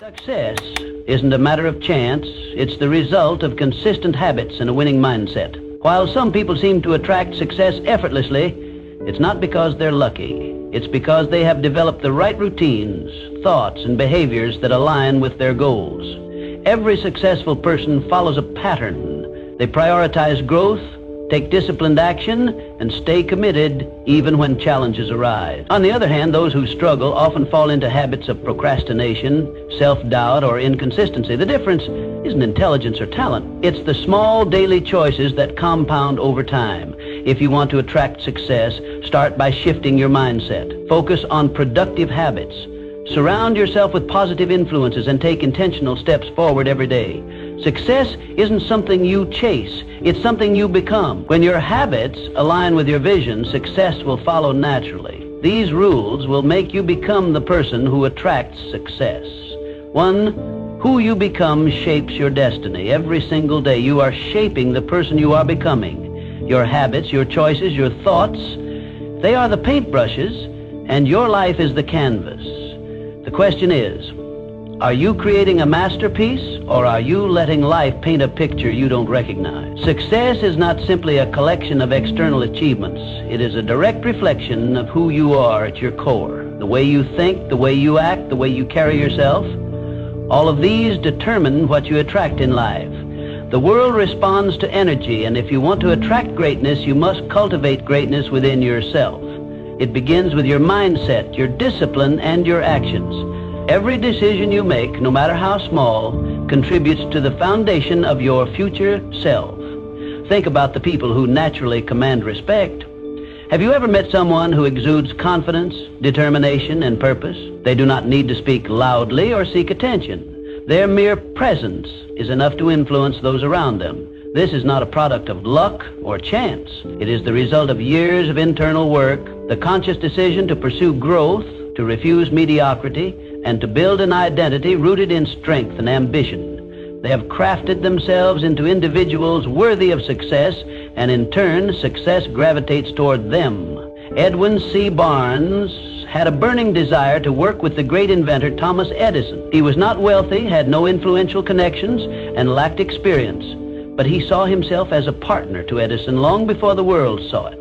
Success isn't a matter of chance, it's the result of consistent habits and a winning mindset. While some people seem to attract success effortlessly, it's not because they're lucky. It's because they have developed the right routines, thoughts, and behaviors that align with their goals. Every successful person follows a pattern. They prioritize growth, take disciplined action, and stay committed even when challenges arise. On the other hand, those who struggle often fall into habits of procrastination, self-doubt, or inconsistency. The difference isn't intelligence or talent. It's the small daily choices that compound over time. If you want to attract success, start by shifting your mindset. Focus on productive habits. Surround yourself with positive influences and take intentional steps forward every day. Success isn't something you chase, it's something you become. When your habits align with your vision, success will follow naturally. These rules will make you become the person who attracts success. 1. Who you become shapes your destiny. Every single day you are shaping the person you are becoming. Your habits, your choices, your thoughts, they are the paintbrushes, and your life is the canvas. The question is, are you creating a masterpiece, or are you letting life paint a picture you don't recognize? Success is not simply a collection of external achievements. It is a direct reflection of who you are at your core. The way you think, the way you act, the way you carry yourself. All of these determine what you attract in life. The world responds to energy, and if you want to attract greatness, you must cultivate greatness within yourself. It begins with your mindset, your discipline, and your actions. Every decision you make, no matter how small, contributes to the foundation of your future self. Think about the people who naturally command respect. Have you ever met someone who exudes confidence, determination, and purpose? They do not need to speak loudly or seek attention. Their mere presence is enough to influence those around them. This is not a product of luck or chance. It is the result of years of internal work, the conscious decision to pursue growth, to refuse mediocrity, and to build an identity rooted in strength and ambition. They have crafted themselves into individuals worthy of success, and in turn, success gravitates toward them. Edwin C. Barnes had a burning desire to work with the great inventor Thomas Edison. He was not wealthy, had no influential connections, and lacked experience. But he saw himself as a partner to Edison long before the world saw it.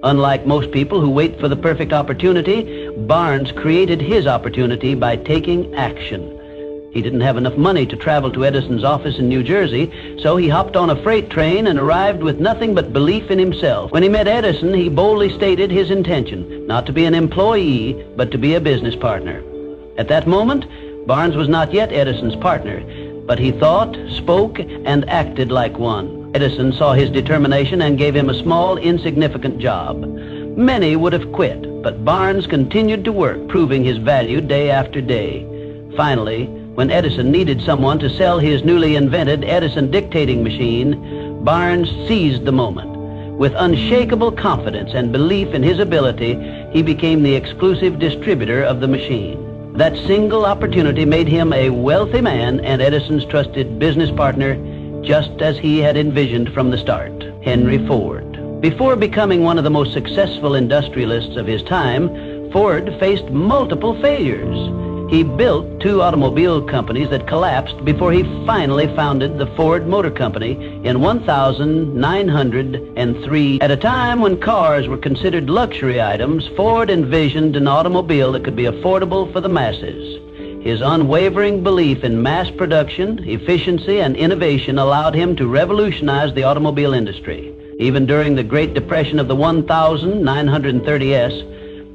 Unlike most people who wait for the perfect opportunity, Barnes created his opportunity by taking action. He didn't have enough money to travel to Edison's office in New Jersey, so he hopped on a freight train and arrived with nothing but belief in himself. When he met Edison, he boldly stated his intention, not to be an employee, but to be a business partner. At that moment, Barnes was not yet Edison's partner, but he thought, spoke, and acted like one. Edison saw his determination and gave him a small, insignificant job. Many would have quit, but Barnes continued to work, proving his value day after day. Finally, when Edison needed someone to sell his newly invented Edison dictating machine, Barnes seized the moment. With unshakable confidence and belief in his ability, he became the exclusive distributor of the machine. That single opportunity made him a wealthy man and Edison's trusted business partner, just as he had envisioned from the start. Henry Ford. Before becoming one of the most successful industrialists of his time, Ford faced multiple failures. He built 2 automobile companies that collapsed before he finally founded the Ford Motor Company in 1903. At a time when cars were considered luxury items, Ford envisioned an automobile that could be affordable for the masses. His unwavering belief in mass production, efficiency, and innovation allowed him to revolutionize the automobile industry. Even during the Great Depression of the 1930s,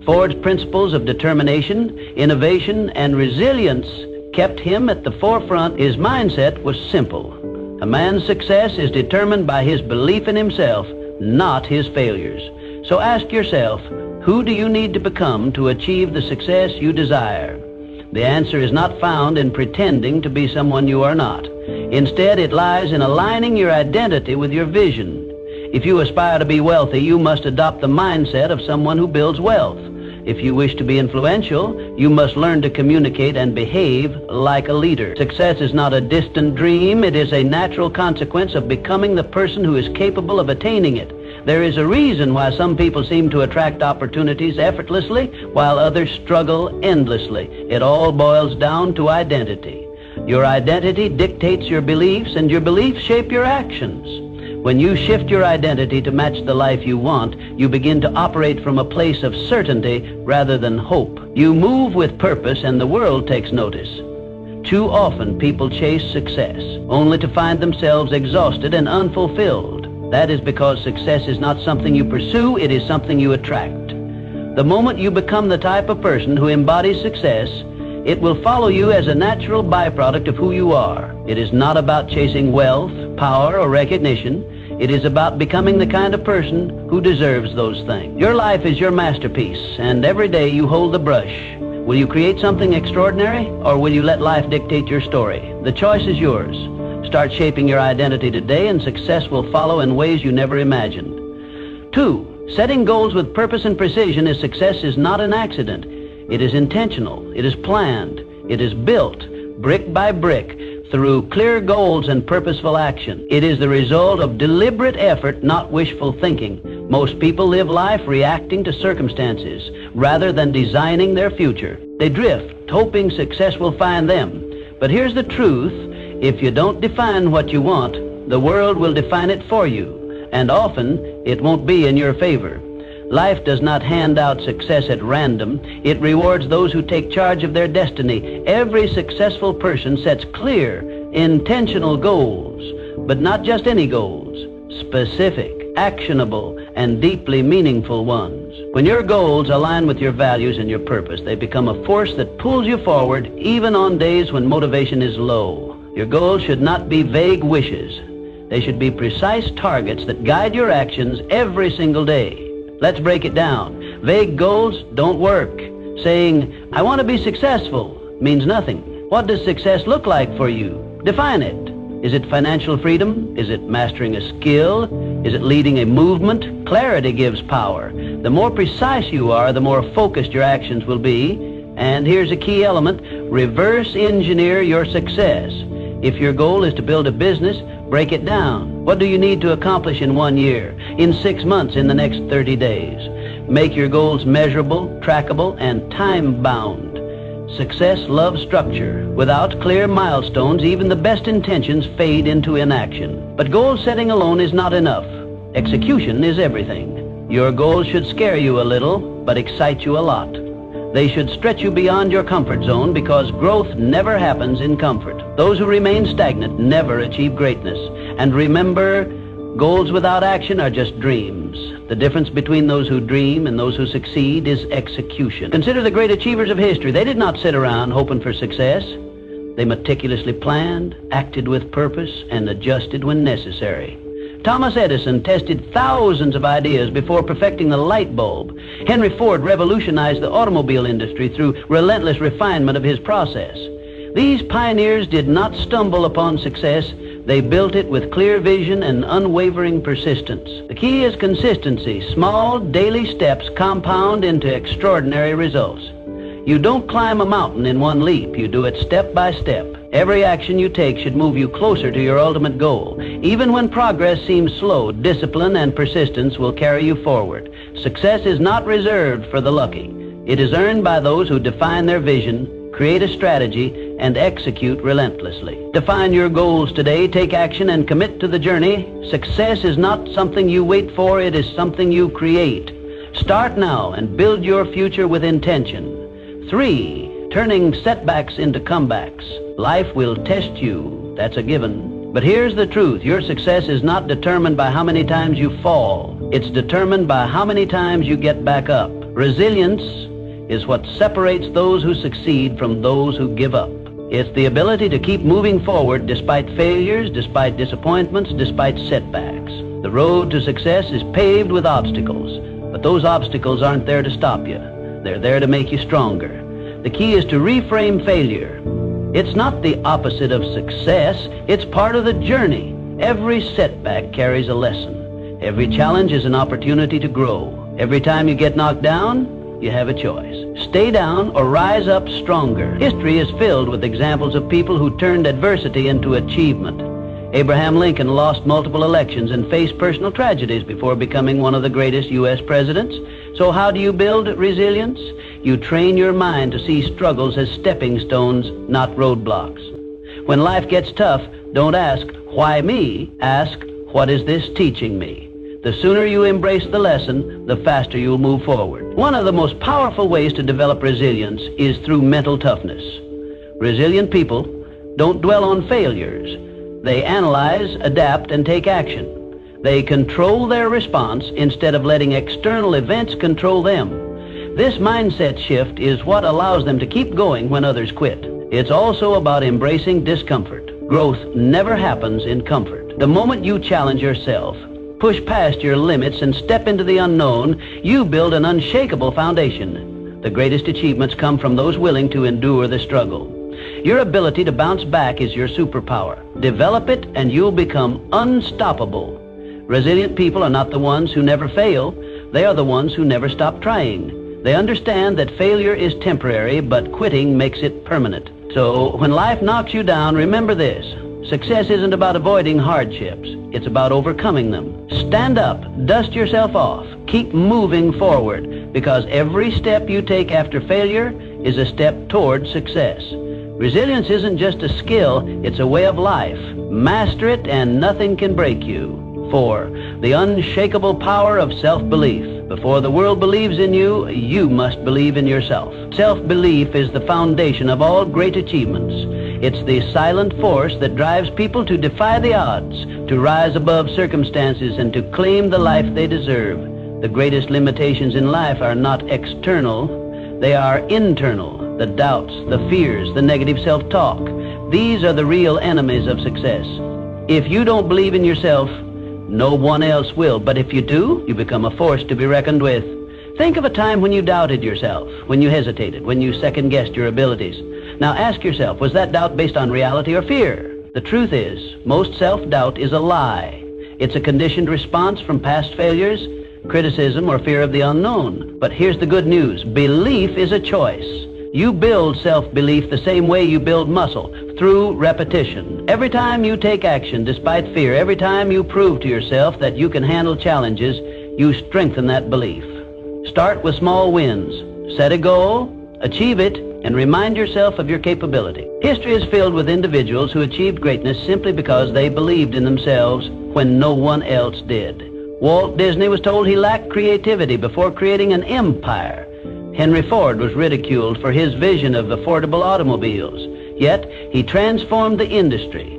Ford's principles of determination, innovation, and resilience kept him at the forefront. His mindset was simple. A man's success is determined by his belief in himself, not his failures. So ask yourself, who do you need to become to achieve the success you desire? The answer is not found in pretending to be someone you are not. Instead, it lies in aligning your identity with your vision. If you aspire to be wealthy, you must adopt the mindset of someone who builds wealth. If you wish to be influential, you must learn to communicate and behave like a leader. Success is not a distant dream. It is a natural consequence of becoming the person who is capable of attaining it. There is a reason why some people seem to attract opportunities effortlessly while others struggle endlessly. It all boils down to identity. Your identity dictates your beliefs, and your beliefs shape your actions. When you shift your identity to match the life you want, you begin to operate from a place of certainty rather than hope. You move with purpose, and the world takes notice. Too often people chase success, only to find themselves exhausted and unfulfilled. That is because success is not something you pursue, it is something you attract. The moment you become the type of person who embodies success, it will follow you as a natural byproduct of who you are. It is not about chasing wealth, power, or recognition. It is about becoming the kind of person who deserves those things. Your life is your masterpiece, and every day you hold the brush. Will you create something extraordinary, or will you let life dictate your story? The choice is yours. Start shaping your identity today, and success will follow in ways you never imagined. 2, setting goals with purpose and precision is success is not an accident. It is intentional. It is planned. It is built, brick by brick, through clear goals and purposeful action. It is the result of deliberate effort, not wishful thinking. Most people live life reacting to circumstances rather than designing their future. They drift, hoping success will find them. But here's the truth. If you don't define what you want, the world will define it for you, and often it won't be in your favor. Life does not hand out success at random. It rewards those who take charge of their destiny. Every successful person sets clear, intentional goals, but not just any goals, specific, actionable, and deeply meaningful ones. When your goals align with your values and your purpose, they become a force that pulls you forward even on days when motivation is low. Your goals should not be vague wishes. They should be precise targets that guide your actions every single day. Let's break it down. Vague goals don't work. Saying, I want to be successful, means nothing. What does success look like for you? Define it. Is it financial freedom? Is it mastering a skill? Is it leading a movement? Clarity gives power. The more precise you are, the more focused your actions will be. And here's a key element. Reverse engineer your success. If your goal is to build a business, break it down. What do you need to accomplish in 1 year, in 6 months, in the next 30 days? Make your goals measurable, trackable, and time-bound. Success loves structure. Without clear milestones, even the best intentions fade into inaction. But goal setting alone is not enough. Execution is everything. Your goals should scare you a little, but excite you a lot. They should stretch you beyond your comfort zone, because growth never happens in comfort. Those who remain stagnant never achieve greatness. And remember, goals without action are just dreams. The difference between those who dream and those who succeed is execution. Consider the great achievers of history. They did not sit around hoping for success. They meticulously planned, acted with purpose, and adjusted when necessary. Thomas Edison tested thousands of ideas before perfecting the light bulb. Henry Ford revolutionized the automobile industry through relentless refinement of his process. These pioneers did not stumble upon success. They built it with clear vision and unwavering persistence. The key is consistency. Small, daily steps compound into extraordinary results. You don't climb a mountain in one leap. You do it step by step. Every action you take should move you closer to your ultimate goal. Even when progress seems slow, discipline and persistence will carry you forward. Success is not reserved for the lucky. It is earned by those who define their vision, create a strategy, and execute relentlessly. Define your goals today, take action, and commit to the journey. Success is not something you wait for, it is something you create. Start now and build your future with intention. 3, turning setbacks into comebacks. Life will test you, that's a given. But here's the truth, your success is not determined by how many times you fall. It's determined by how many times you get back up. Resilience is what separates those who succeed from those who give up. It's the ability to keep moving forward despite failures, despite disappointments, despite setbacks. The road to success is paved with obstacles, but those obstacles aren't there to stop you. They're there to make you stronger. The key is to reframe failure. It's not the opposite of success, it's part of the journey. Every setback carries a lesson. Every challenge is an opportunity to grow. Every time you get knocked down, you have a choice. Stay down or rise up stronger. History is filled with examples of people who turned adversity into achievement. Abraham Lincoln lost multiple elections and faced personal tragedies before becoming one of the greatest U.S. presidents. So how do you build resilience? You train your mind to see struggles as stepping stones, not roadblocks. When life gets tough, don't ask, why me? Ask, what is this teaching me? The sooner you embrace the lesson, the faster you'll move forward. One of the most powerful ways to develop resilience is through mental toughness. Resilient people don't dwell on failures. They analyze, adapt, and take action. They control their response instead of letting external events control them. This mindset shift is what allows them to keep going when others quit. It's also about embracing discomfort. Growth never happens in comfort. The moment you challenge yourself, push past your limits, and step into the unknown, you build an unshakable foundation. The greatest achievements come from those willing to endure the struggle. Your ability to bounce back is your superpower. Develop it and you'll become unstoppable. Resilient people are not the ones who never fail. They are the ones who never stop trying. They understand that failure is temporary, but quitting makes it permanent. So when life knocks you down, remember this. Success isn't about avoiding hardships. It's about overcoming them. Stand up, dust yourself off, keep moving forward, because every step you take after failure is a step toward success. Resilience isn't just a skill, it's a way of life. Master it and nothing can break you. 4. The unshakable power of self-belief. Before the world believes in you, you must believe in yourself. Self-belief is the foundation of all great achievements. It's the silent force that drives people to defy the odds, to rise above circumstances, and to claim the life they deserve. The greatest limitations in life are not external, they are internal. The doubts, the fears, the negative self-talk. These are the real enemies of success. If you don't believe in yourself, no one else will. But if you do, you become a force to be reckoned with. Think of a time when you doubted yourself, when you hesitated, when you second-guessed your abilities. Now ask yourself, was that doubt based on reality or fear? The truth is, most self-doubt is a lie. It's a conditioned response from past failures, criticism, or fear of the unknown. But here's the good news. Belief is a choice. You build self-belief the same way you build muscle, through repetition. Every time you take action despite fear, every time you prove to yourself that you can handle challenges, you strengthen that belief. Start with small wins. Set a goal, achieve it, and remind yourself of your capability. History is filled with individuals who achieved greatness simply because they believed in themselves when no one else did. Walt Disney was told he lacked creativity before creating an empire. Henry Ford was ridiculed for his vision of affordable automobiles, yet he transformed the industry.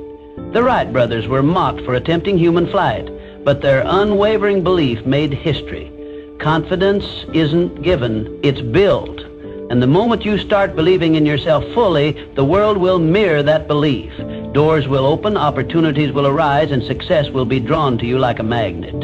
The Wright brothers were mocked for attempting human flight, but their unwavering belief made history. Confidence isn't given, it's built. And the moment you start believing in yourself fully, the world will mirror that belief. Doors will open, opportunities will arise, and success will be drawn to you like a magnet.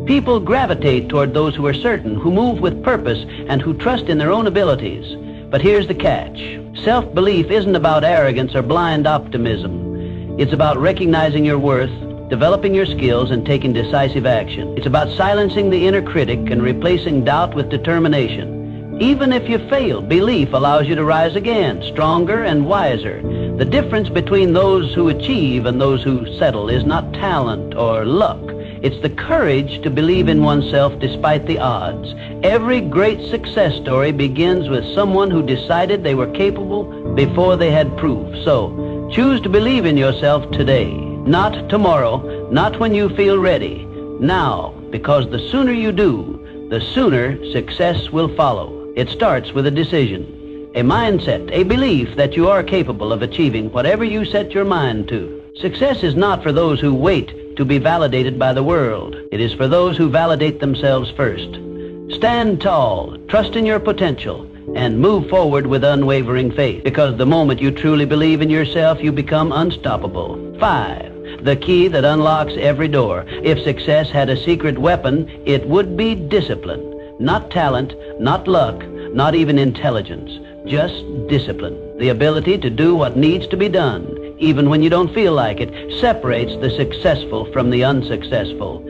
People gravitate toward those who are certain, who move with purpose, and who trust in their own abilities. But here's the catch. Self-belief isn't about arrogance or blind optimism. It's about recognizing your worth, developing your skills, and taking decisive action. It's about silencing the inner critic and replacing doubt with determination. Even if you fail, belief allows you to rise again, stronger and wiser. The difference between those who achieve and those who settle is not talent or luck. It's the courage to believe in oneself despite the odds. Every great success story begins with someone who decided they were capable before they had proof. So, choose to believe in yourself today. Not tomorrow, not when you feel ready. Now, because the sooner you do, the sooner success will follow. It starts with a decision, a mindset, a belief that you are capable of achieving whatever you set your mind to. Success is not for those who wait to be validated by the world. It is for those who validate themselves first. Stand tall, trust in your potential, and move forward with unwavering faith, because the moment you truly believe in yourself, you become unstoppable. 5. The key that unlocks every door. If success had a secret weapon, it would be discipline. Not talent, not luck, not even intelligence, just discipline. The ability to do what needs to be done, even when you don't feel like it, separates the successful from the unsuccessful.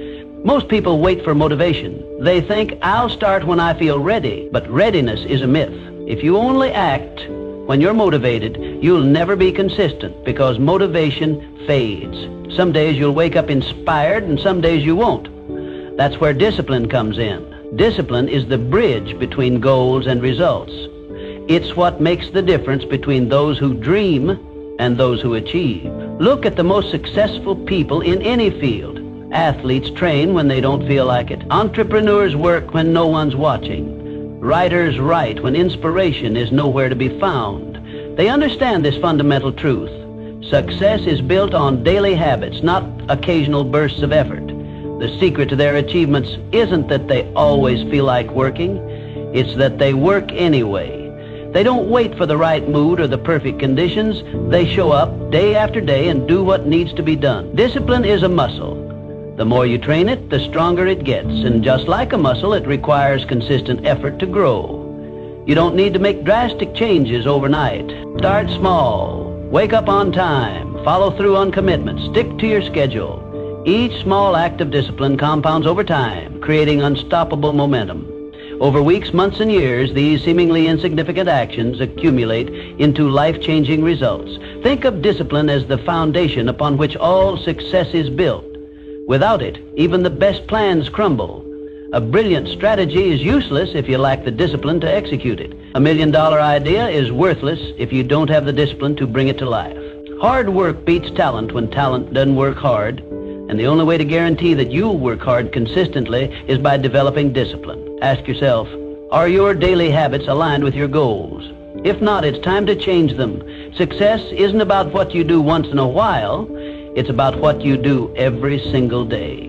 Most people wait for motivation. They think, I'll start when I feel ready, but readiness is a myth. If you only act When you're motivated, you'll never be consistent because motivation fades. Some days you'll wake up inspired and some days you won't. That's where discipline comes in. Discipline is the bridge between goals and results. It's what makes the difference between those who dream and those who achieve. Look at the most successful people in any field. Athletes train when they don't feel like it. Entrepreneurs work when no one's watching. Writers write when inspiration is nowhere to be found. They understand this fundamental truth. Success is built on daily habits, not occasional bursts of effort. The secret to their achievements isn't that they always feel like working. It's that they work anyway. They don't wait for the right mood or the perfect conditions. They show up day after day and do what needs to be done. Discipline is a muscle. The more you train it, the stronger it gets. And just like a muscle, it requires consistent effort to grow. You don't need to make drastic changes overnight. Start small. Wake up on time. Follow through on commitments. Stick to your schedule. Each small act of discipline compounds over time, creating unstoppable momentum. Over weeks, months, and years, these seemingly insignificant actions accumulate into life-changing results. Think of discipline as the foundation upon which all success is built. Without it, even the best plans crumble. A brilliant strategy is useless if you lack the discipline to execute it. $1 million idea is worthless if you don't have the discipline to bring it to life. Hard work beats talent when talent doesn't work hard. And the only way to guarantee that you'll work hard consistently is by developing discipline. Ask yourself, are your daily habits aligned with your goals? If not, it's time to change them. Success isn't about what you do once in a while. It's about what you do every single day.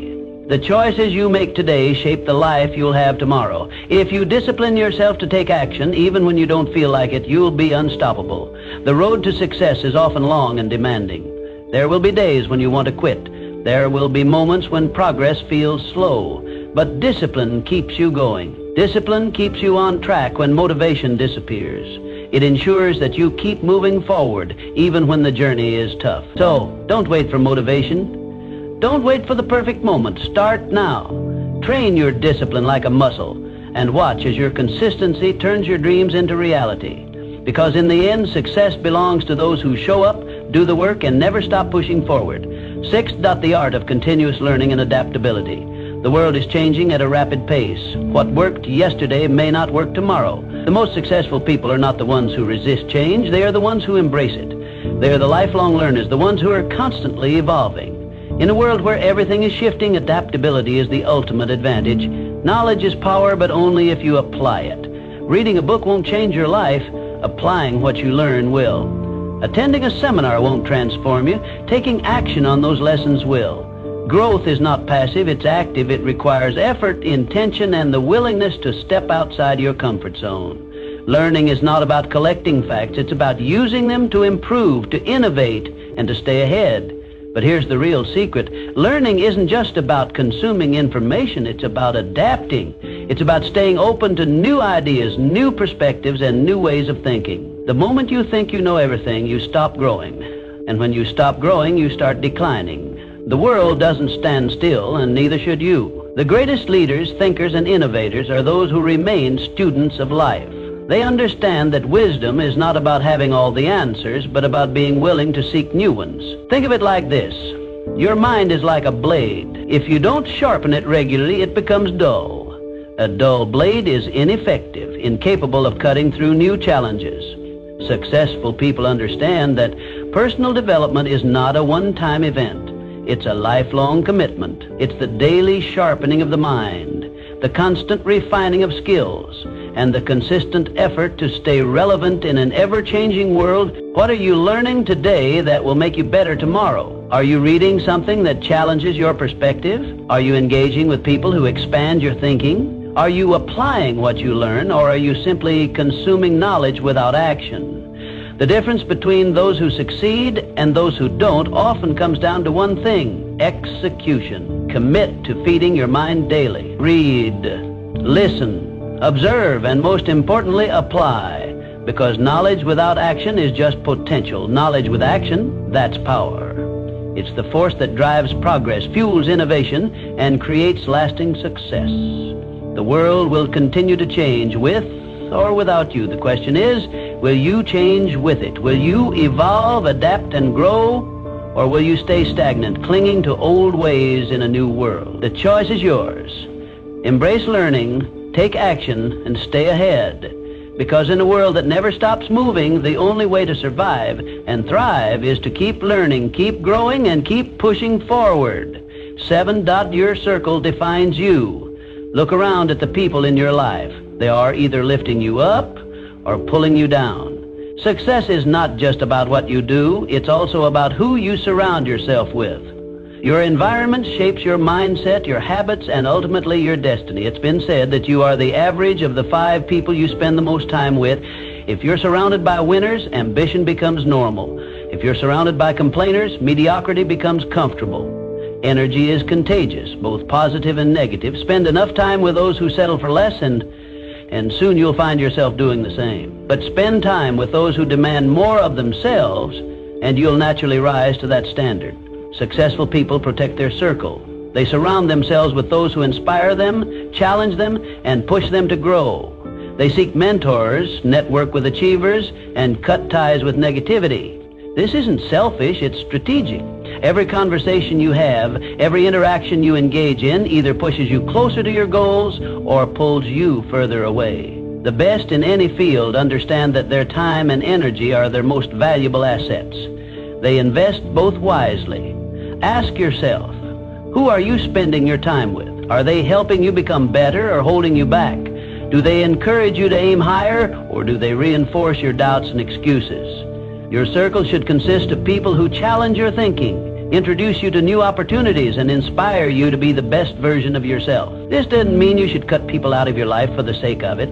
The choices you make today shape the life you'll have tomorrow. If you discipline yourself to take action, even when you don't feel like it, you'll be unstoppable. The road to success is often long and demanding. There will be days when you want to quit. There will be moments when progress feels slow. But discipline keeps you going. Discipline keeps you on track when motivation disappears. It ensures that you keep moving forward even when the journey is tough. So, don't wait for motivation. Don't wait for the perfect moment. Start now. Train your discipline like a muscle and watch as your consistency turns your dreams into reality. Because in the end, success belongs to those who show up, do the work, and never stop pushing forward. Sixth, the art of continuous learning and adaptability. The world is changing at a rapid pace. What worked yesterday may not work tomorrow. The most successful people are not the ones who resist change. They are the ones who embrace it. They are the lifelong learners, the ones who are constantly evolving. In a world where everything is shifting, adaptability is the ultimate advantage. Knowledge is power, but only if you apply it. Reading a book won't change your life. Applying what you learn will. Attending a seminar won't transform you. Taking action on those lessons will. Growth is not passive, it's active. It requires effort, intention, and the willingness to step outside your comfort zone. Learning is not about collecting facts, it's about using them to improve, to innovate, and to stay ahead. But here's the real secret. Learning isn't just about consuming information, it's about adapting. It's about staying open to new ideas, new perspectives, and new ways of thinking. The moment you think you know everything, you stop growing. And when you stop growing, you start declining. The world doesn't stand still, and neither should you. The greatest leaders, thinkers, and innovators are those who remain students of life. They understand that wisdom is not about having all the answers, but about being willing to seek new ones. Think of it like this. Your mind is like a blade. If you don't sharpen it regularly, it becomes dull. A dull blade is ineffective, incapable of cutting through new challenges. Successful people understand that personal development is not a one-time event. It's a lifelong commitment. It's the daily sharpening of the mind, the constant refining of skills, and the consistent effort to stay relevant in an ever-changing world. What are you learning today that will make you better tomorrow? Are you reading something that challenges your perspective? Are you engaging with people who expand your thinking? Are you applying what you learn, or are you simply consuming knowledge without action? The difference between those who succeed and those who don't often comes down to one thing: execution. Commit to feeding your mind daily. Read, listen, observe, and most importantly, apply. Because knowledge without action is just potential. Knowledge with action, that's power. It's the force that drives progress, fuels innovation, and creates lasting success. The world will continue to change with or without you. The question is, Will you change with it? Will you evolve, adapt, and grow? Or will you stay stagnant, clinging to old ways in a new world? The choice is yours. Embrace learning, take action, and stay ahead. Because in a world that never stops moving, the only way to survive and thrive is to keep learning, keep growing, and keep pushing forward. 7. Your circle defines you. Look around at the people in your life. They are either lifting you up or pulling you down. Success is not just about what you do, it's also about who you surround yourself with. Your environment shapes your mindset, your habits, and ultimately your destiny. It's been said that you are the average of the 5 people you spend the most time with. If you're surrounded by winners, ambition becomes normal. If you're surrounded by complainers, mediocrity becomes comfortable. Energy is contagious, both positive and negative. Spend enough time with those who settle for less, and soon you'll find yourself doing the same. But spend time with those who demand more of themselves, and you'll naturally rise to that standard. Successful people protect their circle. They surround themselves with those who inspire them, challenge them, and push them to grow. They seek mentors, network with achievers, and cut ties with negativity. This isn't selfish, it's strategic. Every conversation you have, every interaction you engage in either pushes you closer to your goals or pulls you further away. The best in any field understand that their time and energy are their most valuable assets. They invest both wisely. Ask yourself, who are you spending your time with? Are they helping you become better or holding you back? Do they encourage you to aim higher, or do they reinforce your doubts and excuses? Your circle should consist of people who challenge your thinking, introduce you to new opportunities, and inspire you to be the best version of yourself. This doesn't mean you should cut people out of your life for the sake of it,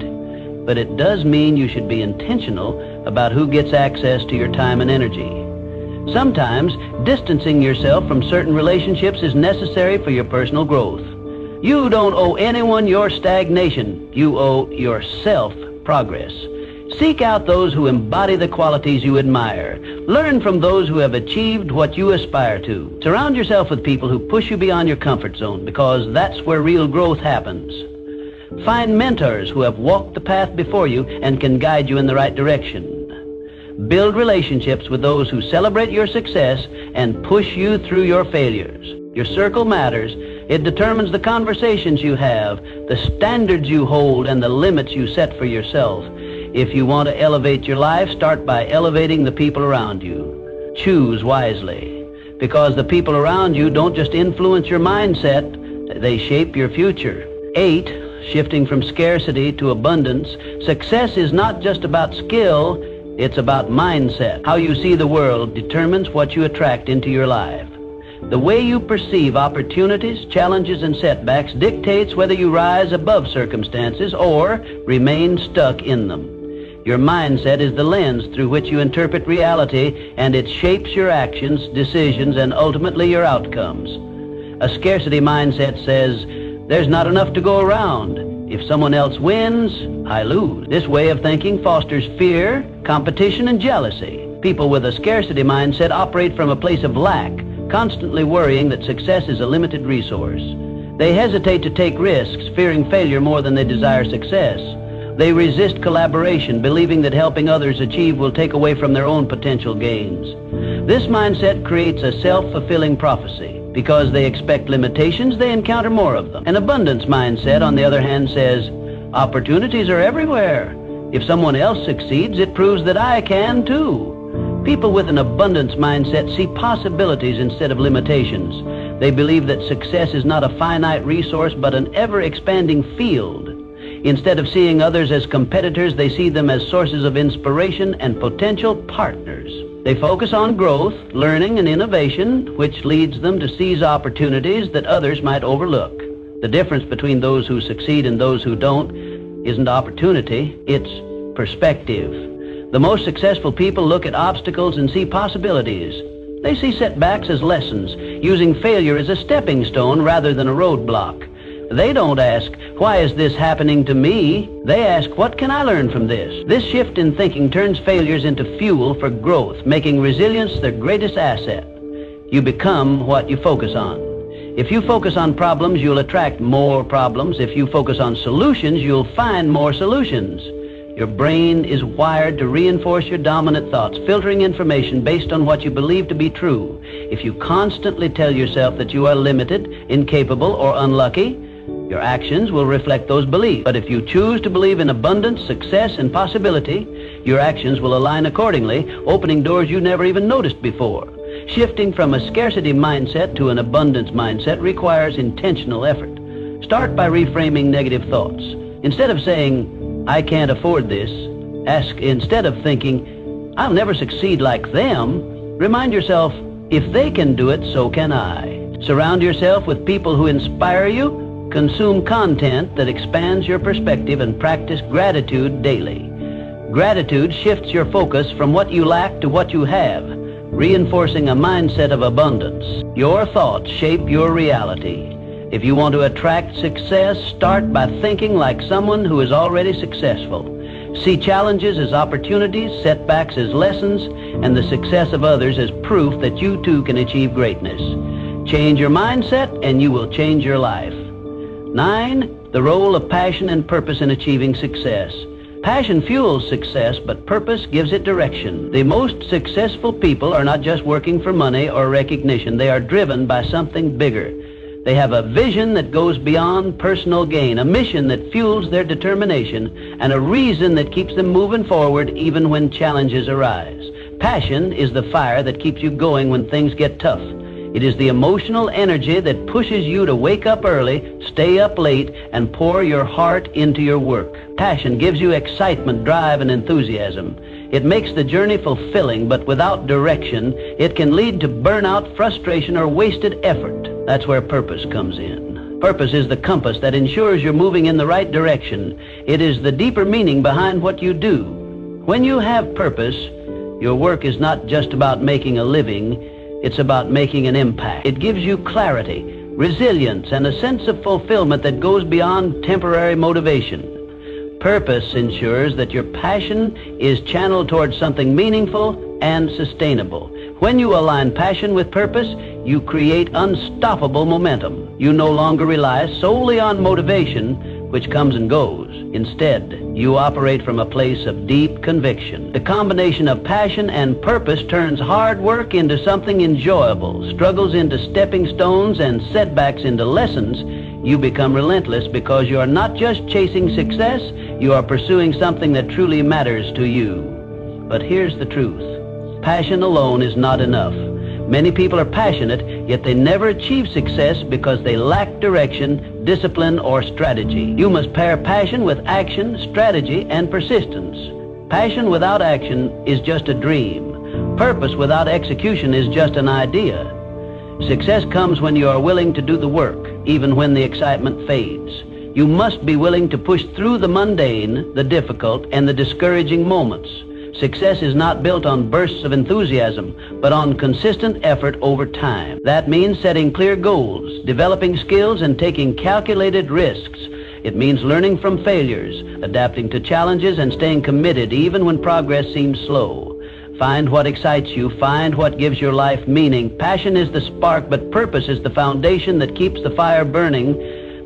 but it does mean you should be intentional about who gets access to your time and energy. Sometimes, distancing yourself from certain relationships is necessary for your personal growth. You don't owe anyone your stagnation. You owe yourself progress. Seek out those who embody the qualities you admire. Learn from those who have achieved what you aspire to. Surround yourself with people who push you beyond your comfort zone, because that's where real growth happens. Find mentors who have walked the path before you and can guide you in the right direction. Build relationships with those who celebrate your success and push you through your failures. Your circle matters. It determines the conversations you have, the standards you hold, and the limits you set for yourself. If you want to elevate your life, start by elevating the people around you. Choose wisely, because the people around you don't just influence your mindset, they shape your future. 8, shifting from scarcity to abundance. Success is not just about skill, it's about mindset. How you see the world determines what you attract into your life. The way you perceive opportunities, challenges, and setbacks dictates whether you rise above circumstances or remain stuck in them. Your mindset is the lens through which you interpret reality, and it shapes your actions, decisions, and ultimately your outcomes. A scarcity mindset says, there's not enough to go around. If someone else wins, I lose. This way of thinking fosters fear, competition, and jealousy. People with a scarcity mindset operate from a place of lack, constantly worrying that success is a limited resource. They hesitate to take risks, fearing failure more than they desire success. They resist collaboration, believing that helping others achieve will take away from their own potential gains. This mindset creates a self-fulfilling prophecy. Because they expect limitations, they encounter more of them. An abundance mindset, on the other hand, says, opportunities are everywhere. If someone else succeeds, it proves that I can too. People with an abundance mindset see possibilities instead of limitations. They believe that success is not a finite resource, but an ever-expanding field. Instead of seeing others as competitors, they see them as sources of inspiration and potential partners. They focus on growth, learning, and innovation, which leads them to seize opportunities that others might overlook. The difference between those who succeed and those who don't isn't opportunity, it's perspective. The most successful people look at obstacles and see possibilities. They see setbacks as lessons, using failure as a stepping stone rather than a roadblock. They don't ask, why is this happening to me? They ask, what can I learn from this? This shift in thinking turns failures into fuel for growth, making resilience their greatest asset. You become what you focus on. If you focus on problems, you'll attract more problems. If you focus on solutions, you'll find more solutions. Your brain is wired to reinforce your dominant thoughts, filtering information based on what you believe to be true. If you constantly tell yourself that you are limited, incapable, or unlucky, your actions will reflect those beliefs. But if you choose to believe in abundance, success, and possibility, your actions will align accordingly, opening doors you never even noticed before. Shifting from a scarcity mindset to an abundance mindset requires intentional effort. Start by reframing negative thoughts. Instead of saying, "I can't afford this," ask, instead of thinking, "I'll never succeed like them," remind yourself, "If they can do it, so can I." Surround yourself with people who inspire you. Consume content that expands your perspective and practice gratitude daily. Gratitude shifts your focus from what you lack to what you have, reinforcing a mindset of abundance. Your thoughts shape your reality. If you want to attract success, start by thinking like someone who is already successful. See challenges as opportunities, setbacks as lessons, and the success of others as proof that you too can achieve greatness. Change your mindset and you will change your life. 9. The role of passion and purpose in achieving success. Passion fuels success, but purpose gives it direction. The most successful people are not just working for money or recognition. They are driven by something bigger. They have a vision that goes beyond personal gain, a mission that fuels their determination, and a reason that keeps them moving forward even when challenges arise. Passion is the fire that keeps you going when things get tough. It is the emotional energy that pushes you to wake up early, stay up late, and pour your heart into your work. Passion gives you excitement, drive, and enthusiasm. It makes the journey fulfilling, but without direction, it can lead to burnout, frustration, or wasted effort. That's where purpose comes in. Purpose is the compass that ensures you're moving in the right direction. It is the deeper meaning behind what you do. When you have purpose, your work is not just about making a living. It's about making an impact. It gives you clarity, resilience, and a sense of fulfillment that goes beyond temporary motivation. Purpose ensures that your passion is channeled towards something meaningful and sustainable. When you align passion with purpose, you create unstoppable momentum. You no longer rely solely on motivation, which comes and goes. Instead, you operate from a place of deep conviction. The combination of passion and purpose turns hard work into something enjoyable, struggles into stepping stones, and setbacks into lessons. You become relentless because you are not just chasing success, you are pursuing something that truly matters to you. But here's the truth. Passion alone is not enough. Many people are passionate, yet they never achieve success because they lack direction, discipline, or strategy. You must pair passion with action, strategy, and persistence. Passion without action is just a dream. Purpose without execution is just an idea. Success comes when you are willing to do the work, even when the excitement fades. You must be willing to push through the mundane, the difficult, and the discouraging moments. Success is not built on bursts of enthusiasm, but on consistent effort over time. That means setting clear goals, developing skills, and taking calculated risks. It means learning from failures, adapting to challenges, and staying committed even when progress seems slow. Find what excites you. Find what gives your life meaning. Passion is the spark, but purpose is the foundation that keeps the fire burning.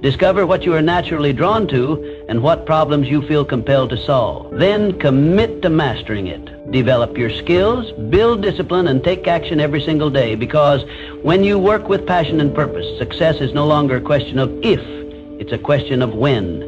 Discover what you are naturally drawn to and what problems you feel compelled to solve. Then commit to mastering it. Develop your skills, build discipline, and take action every single day, because when you work with passion and purpose, success is no longer a question of if, it's a question of when.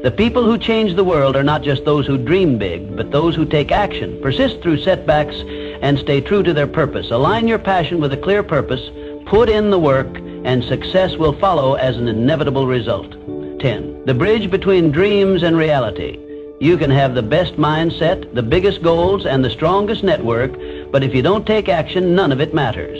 The people who change the world are not just those who dream big, but those who take action, persist through setbacks, and stay true to their purpose. Align your passion with a clear purpose, put in the work, and success will follow as an inevitable result. 10. The bridge between dreams and reality. You can have the best mindset, the biggest goals, and the strongest network, but if you don't take action, none of it matters.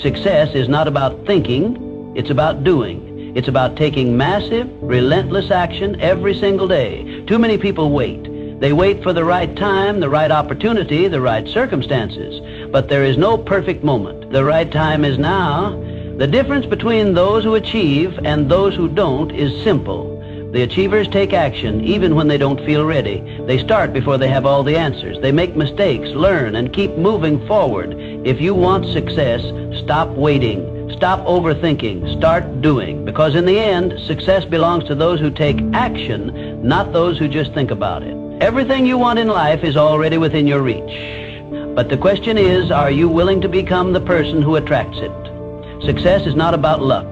Success is not about thinking, it's about doing. It's about taking massive, relentless action every single day. Too many people wait. They wait for the right time, the right opportunity, the right circumstances. But there is no perfect moment. The right time is now. The difference between those who achieve and those who don't is simple. The achievers take action even when they don't feel ready. They start before they have all the answers. They make mistakes, learn, and keep moving forward. If you want success, stop waiting. Stop overthinking. Start doing. Because in the end, success belongs to those who take action, not those who just think about it. Everything you want in life is already within your reach. But the question is, are you willing to become the person who attracts it? Success is not about luck.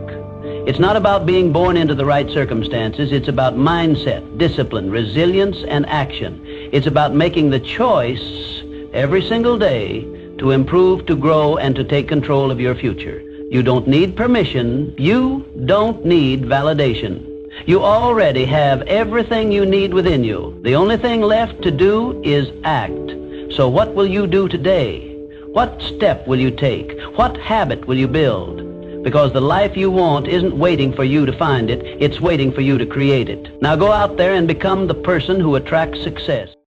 It's not about being born into the right circumstances. It's about mindset, discipline, resilience, and action. It's about making the choice every single day to improve, to grow, and to take control of your future. You don't need permission. You don't need validation. You already have everything you need within you. The only thing left to do is act. So what will you do today? What step will you take? What habit will you build? Because the life you want isn't waiting for you to find it. It's waiting for you to create it. Now go out there and become the person who attracts success.